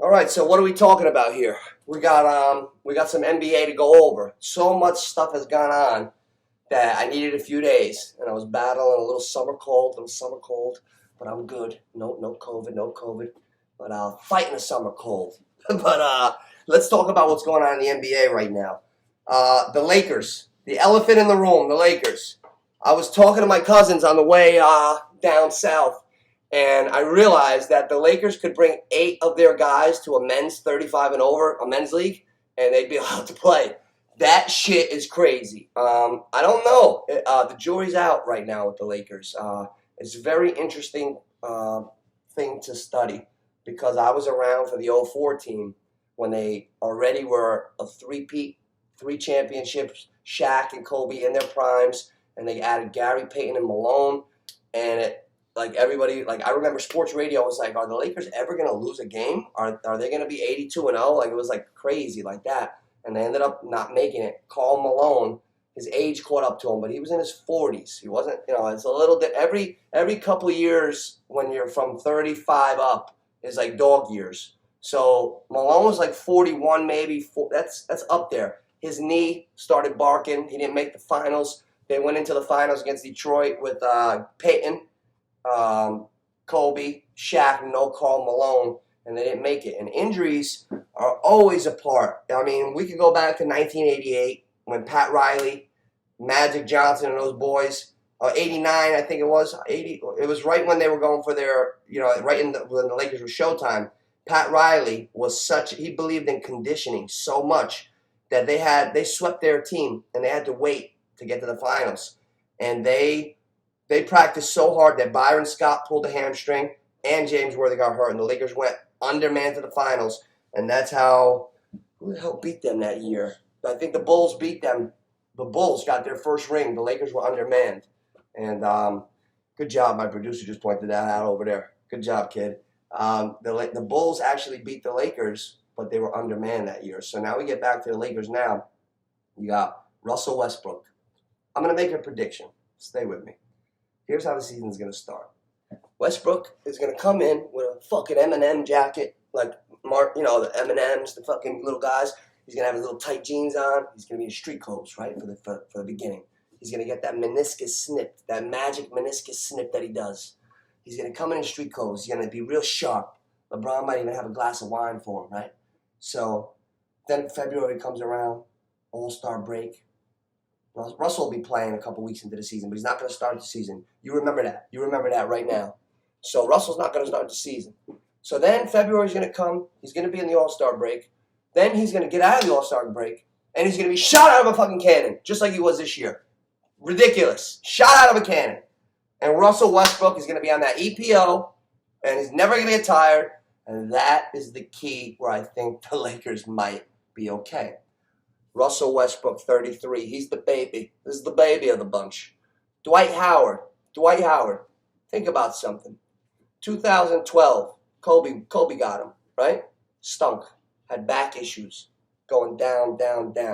All right, so what are we talking about here? We got some NBA to go over. So much stuff has gone on that I needed a few days, and I was battling a little summer cold, but I'm good. No COVID, no COVID. But fighting a summer cold. But let's talk about what's going on in the NBA right now. The Lakers, the elephant in the room, the Lakers. I was talking to my cousins on the way down south, and I realized that the Lakers could bring 8 of their guys to a men's 35 and over, a men's league, and they'd be allowed to play. That shit is crazy. I don't know. The jury's out right now with the Lakers. It's a very interesting thing to study because I was around for the '04 team when they already were a three-peat, 3 championships, Shaq and Kobe in their primes, and they added Gary Payton and Malone, and everybody, I remember sports radio was like, are the Lakers ever going to lose a game? Are they going to be 82-0? Like, it was like crazy like that. And they ended up not making it. Karl Malone, his age caught up to him, but he was in his 40s. He wasn't, it's a little bit, every couple of years when you're from 35 up is like dog years. So Malone was like 41 maybe, that's up there. His knee started barking. He didn't make the finals. They went into the finals against Detroit with Peyton, Kobe, Shaq, no Karl Malone, and they didn't make it. And injuries are always a part. I mean, we could go back to 1988 when Pat Riley, Magic Johnson, and those boys, 89, I think it was, 80. It was right when they were going for their, when the Lakers were Showtime. Pat Riley he believed in conditioning so much that they swept their team, and they had to wait to get to the finals. And they practiced so hard that Byron Scott pulled a hamstring and James Worthy got hurt, and the Lakers went undermanned to the finals, and that's how who the hell beat them that year? I think the Bulls beat them. The Bulls got their first ring. The Lakers were undermanned, and good job. My producer just pointed that out over there. Good job, kid. The Bulls actually beat the Lakers, but they were undermanned that year. So now we get back to the Lakers now. You got Russell Westbrook. I'm going to make a prediction. Stay with me. Here's how the season's going to start. Westbrook is going to come in with a fucking M&M jacket, like the M&Ms, the fucking little guys. He's going to have his little tight jeans on. He's going to be in street clothes, right, for the beginning. He's going to get that meniscus snip, that magic meniscus snip that he does. He's going to come in street clothes. He's going to be real sharp. LeBron might even have a glass of wine for him, right? So then February comes around, All-Star break. Russell will be playing a couple weeks into the season, but he's not going to start the season. You remember that. You remember that right now. So Russell's not going to start the season. So then February's going to come. He's going to be in the All-Star break. Then he's going to get out of the All-Star break, and he's going to be shot out of a fucking cannon, just like he was this year. Ridiculous. Shot out of a cannon. And Russell Westbrook is going to be on that EPO, and he's never going to get tired. And that is the key where I think the Lakers might be okay. Russell Westbrook, 33. He's the baby. This is the baby of the bunch. Dwight Howard. Think about something. 2012, Kobe got him, right? Stunk. Had back issues. Going down,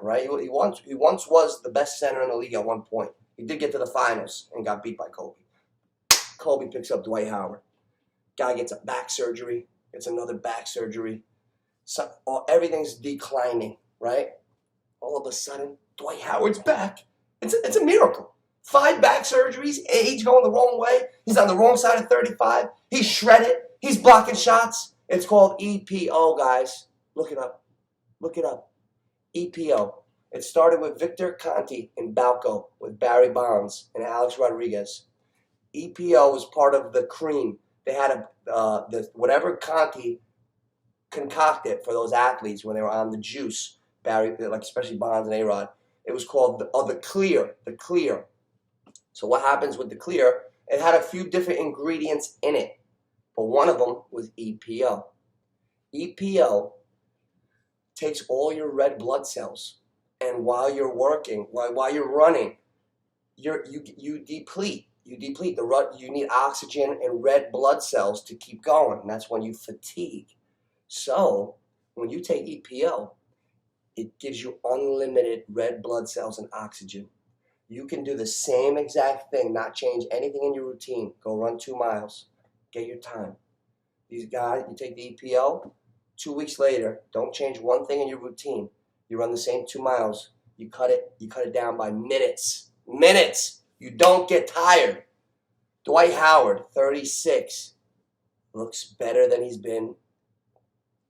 right? He once was the best center in the league at one point. He did get to the finals and got beat by Kobe. Kobe picks up Dwight Howard. Guy gets a back surgery. Gets another back surgery. So, everything's declining, right? All of a sudden, Dwight Howard's back. It's a miracle. 5 back surgeries, age going the wrong way. He's on the wrong side of 35. He's shredded. He's blocking shots. It's called EPO, guys. Look it up. EPO. It started with Victor Conti in Balco with Barry Bonds and Alex Rodriguez. EPO was part of the cream. They had whatever Conti concocted for those athletes when they were on the juice. Barry, especially Bonds and A-Rod. It was called the clear. So what happens with the clear? It had a few different ingredients in it, but one of them was EPO. EPO takes all your red blood cells, and while you're working, while you're running, you deplete. You need oxygen and red blood cells to keep going, and that's when you fatigue. So when you take EPO, it gives you unlimited red blood cells and oxygen. You can do the same exact thing, not change anything in your routine. Go run 2 miles. Get your time. These guys, you take the EPO, 2 weeks later, don't change one thing in your routine. You run the same 2 miles. You cut it down by minutes. Minutes. You don't get tired. Dwight Howard, 36, looks better than he's been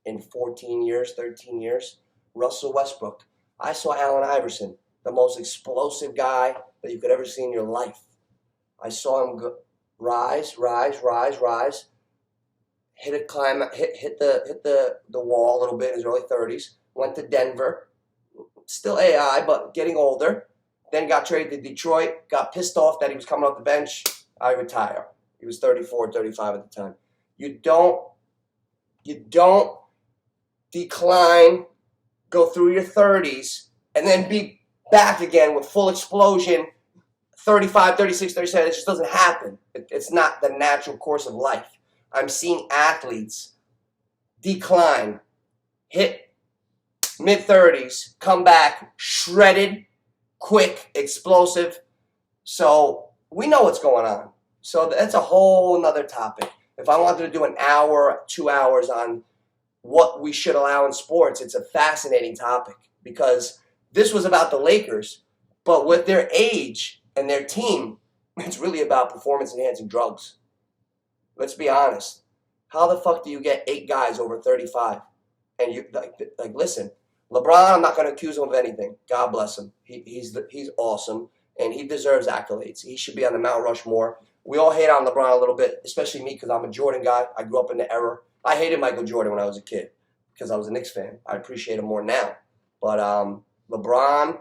in 14 years, 13 years. Russell Westbrook. I saw Allen Iverson, the most explosive guy that you could ever see in your life. I saw him rise, hit the wall a little bit in his early 30s. Went to Denver, still AI, but getting older. Then got traded to Detroit. Got pissed off that he was coming off the bench. I retire. He was 34, 35 at the time. You don't decline, go through your 30s, and then be back again with full explosion, 35, 36, 37. It just doesn't happen. It's not the natural course of life. I'm seeing athletes decline, hit mid-30s, come back shredded, quick, explosive. So we know what's going on. So that's a whole nother topic. If I wanted to do an hour, 2 hours on what we should allow in sports, it's a fascinating topic because this was about the Lakers, but with their age and their team, it's really about performance-enhancing drugs. Let's be honest. How the fuck do you get 8 guys over 35? And you like listen, LeBron, I'm not going to accuse him of anything. God bless him. He's awesome, and he deserves accolades. He should be on the Mount Rushmore. We all hate on LeBron a little bit, especially me because I'm a Jordan guy. I grew up in the era. I hated Michael Jordan when I was a kid because I was a Knicks fan. I appreciate him more now. But LeBron,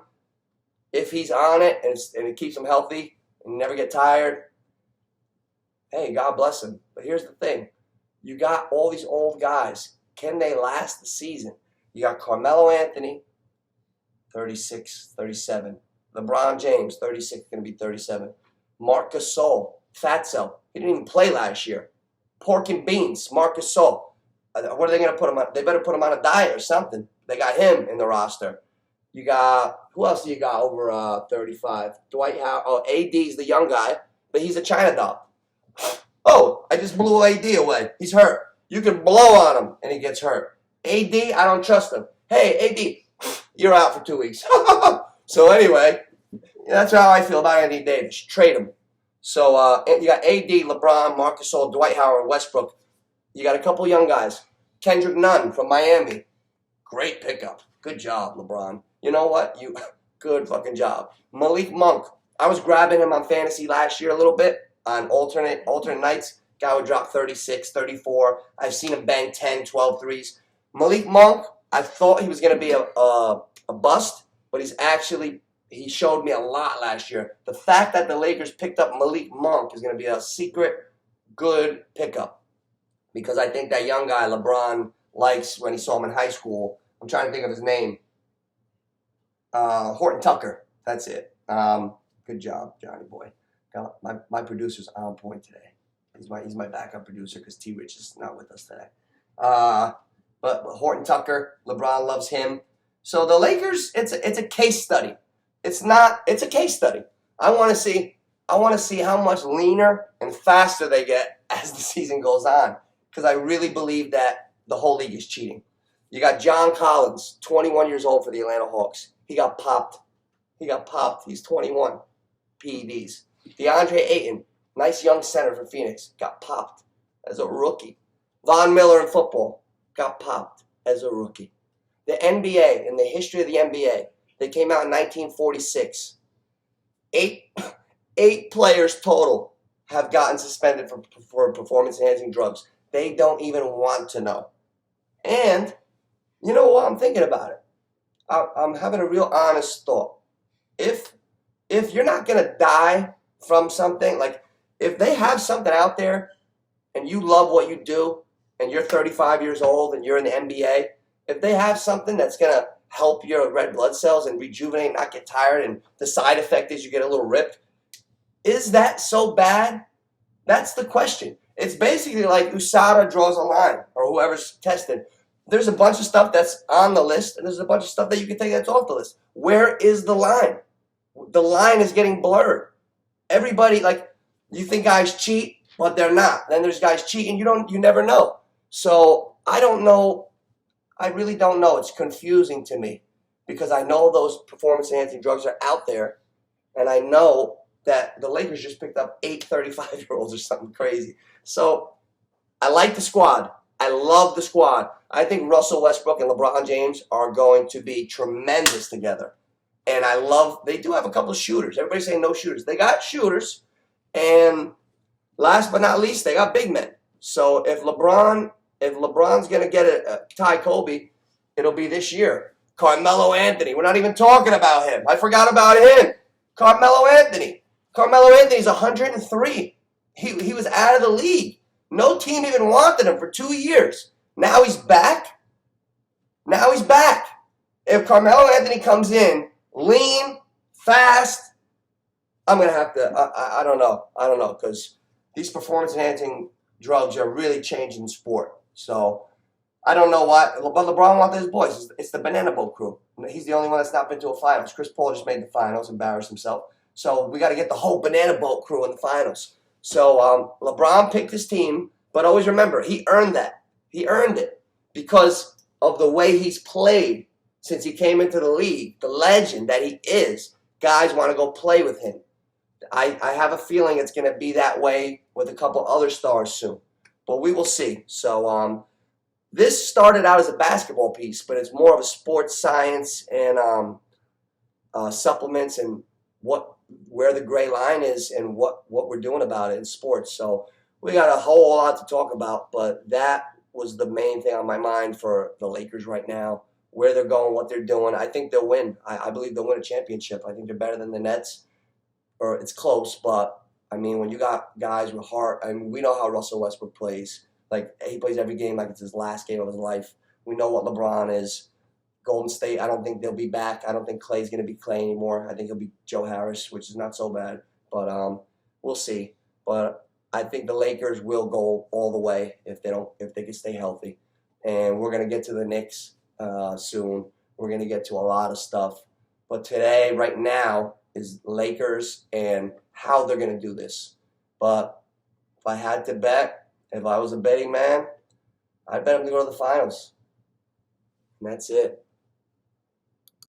if he's on it and it keeps him healthy and never get tired, hey, God bless him. But here's the thing. You got all these old guys. Can they last the season? You got Carmelo Anthony, 36, 37. LeBron James, 36, going to be 37. Marc Gasol, Fatso. He didn't even play last year. Pork and beans, Marc Gasol. What are they going to put him on? They better put him on a diet or something. They got him in the roster. You got, who else do you got over 35? Dwight Howard. Oh, AD's the young guy, but he's a China doll. Oh, I just blew AD away. He's hurt. You can blow on him, and he gets hurt. AD, I don't trust him. Hey, AD, you're out for 2 weeks. So anyway, that's how I feel about Anthony Davis. Trade him. So you got AD, LeBron, Marc Gasol, Dwight Howard, Westbrook. You got a couple young guys. Kendrick Nunn from Miami. Great pickup. Good job, LeBron. You know what? Good fucking job. Malik Monk. I was grabbing him on fantasy last year a little bit on alternate nights. Guy would drop 36, 34. I've seen him bang 10, 12 threes. Malik Monk, I thought he was going to be a bust, but he showed me a lot last year. The fact that the Lakers picked up Malik Monk is going to be a secret good pickup because I think that young guy LeBron likes when he saw him in high school. I'm trying to think of his name. Horton Tucker. That's it. Good job, Johnny boy. My producer's on point today. He's my backup producer because T. Rich is not with us today. But Horton Tucker, LeBron loves him. So the Lakers, it's a case study. It's a case study. I want to see how much leaner and faster they get as the season goes on because I really believe that the whole league is cheating. You got John Collins, 21 years old for the Atlanta Hawks. He got popped. He's 21. P.E.Ds. DeAndre Ayton, nice young center for Phoenix, got popped as a rookie. Von Miller in football got popped as a rookie. The NBA, in the history of the NBA, they came out in 1946. Eight players total have gotten suspended for performance-enhancing drugs. They don't even want to know. And you know what? I'm thinking about it. I'm having a real honest thought. If you're not going to die from something, like if they have something out there and you love what you do and you're 35 years old and you're in the NBA, if they have something that's going to help your red blood cells and rejuvenate, not get tired, and the side effect is you get a little ripped, is that so bad? That's the question. It's basically like USADA draws a line, or whoever's tested. There's a bunch of stuff that's on the list, and there's a bunch of stuff that you can take that's off the list. Where is the line? The line is getting blurred. Everybody, like, you think guys cheat, but they're not. Then there's guys cheating. You never know. So I don't know I really don't know. It's confusing to me because I know those performance-enhancing drugs are out there, and I know that the Lakers just picked up 8 35-year-olds or something crazy. So I like the squad. I love the squad. I think Russell Westbrook and LeBron James are going to be tremendous together. And they do have a couple of shooters. Everybody's saying no shooters. They got shooters. And last but not least, they got big men. So if LeBron's going to get a tie Kobe, it'll be this year. Carmelo Anthony. We're not even talking about him. I forgot about him. Carmelo Anthony. Carmelo Anthony's 103. He was out of the league. No team even wanted him for 2 years. Now he's back. If Carmelo Anthony comes in lean, fast, I'm going to have to, I don't know, because these performance-enhancing drugs are really changing sport. So I don't know why, but LeBron wants his boys. It's the Banana Boat crew. He's the only one that's not been to a finals. Chris Paul just made the finals, embarrassed himself. So we got to get the whole Banana Boat crew in the finals. So LeBron picked his team, but always remember, he earned that. He earned it because of the way he's played since he came into the league, the legend that he is. Guys want to go play with him. I have a feeling it's going to be that way with a couple other stars soon, but we will see. So this started out as a basketball piece, but it's more of a sports science and supplements and where the gray line is and what we're doing about it in sports. So we got a whole lot to talk about, but that was the main thing on my mind for the Lakers right now, where they're going, what they're doing. I think they'll win. I believe they'll win a championship. I think they're better than the Nets, or it's close, but I mean, when you got guys with heart, I mean, we know how Russell Westbrook plays. Like, he plays every game like it's his last game of his life. We know what LeBron is. Golden State, I don't think they'll be back. I don't think Clay's going to be Clay anymore. I think he'll be Joe Harris, which is not so bad. But we'll see. But I think the Lakers will go all the way if they can stay healthy. And we're going to get to the Knicks soon. We're going to get to a lot of stuff. But today, right now, is Lakers and how they're going to do this. But if I had to bet, if I was a betting man, I'd bet them to go to the finals. And that's it.